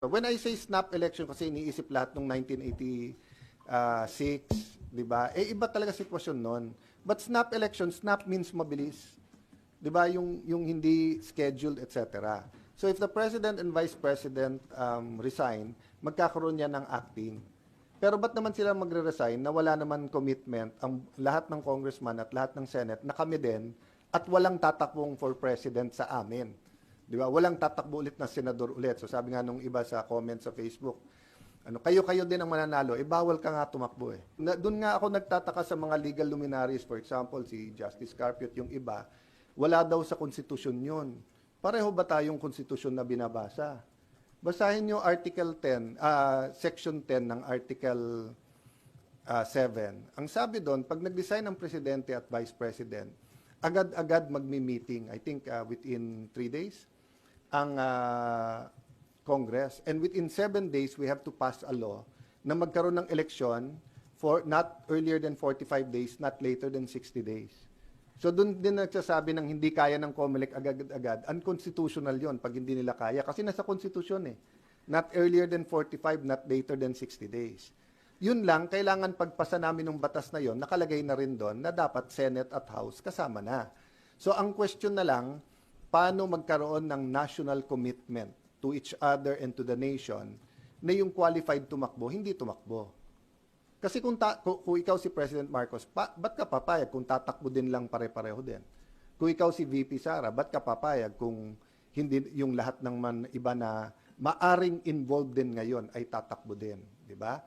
When I say snap election, kasi iniisip lahat ng 1986, di ba? Eh, iba talaga sitwasyon nun. But snap election, snap means mabilis. Di ba? Yung hindi scheduled, etc. So if the President and Vice President resign, magkakaroon yan ng acting. Pero ba't naman sila magre-resign na wala naman commitment ang lahat ng congressman at lahat ng Senate na kami din at walang tatakbong for President sa amin? Di ba? Walang tatakbo ulit na senador ulit. So sabi nga nung iba sa comment sa Facebook, kayo-kayo din ang mananalo, bawal ka nga tumakbo eh. Doon nga ako nagtataka sa mga legal luminaries, for example, si Justice Carpio yung iba, wala daw sa konstitusyon yun. Pareho ba tayong konstitusyon na binabasa? Basahin nyo Article 10, Section 10 ng Article 7. Ang sabi doon, pag nag-design ng Presidente at Vice President, agad-agad magmi-meeting, I think within 3 days, ang Congress. And within 7 days, we have to pass a law na magkaroon ng eleksyon for not earlier than 45 days, not later than 60 days. So doon din nagsasabi ng hindi kaya ng COMELEC agad-agad, unconstitutional yon pag hindi nila kaya. Kasi nasa konstitusyon eh. Not earlier than 45, not later than 60 days. Yun lang, kailangan pagpasa namin ng batas na yon, nakalagay na rin doon na dapat Senate at House kasama na. So ang question na lang, paano magkaroon ng national commitment to each other and to the nation na yung qualified tumakbo, hindi tumakbo. Kasi kung ikaw si President Marcos, ba't ka papayag kung tatakbo din lang pare-pareho din? Kung ikaw si VP Sara, ba't ka papayag kung hindi yung lahat ng iba na maaring involved din ngayon ay tatakbo din, di ba?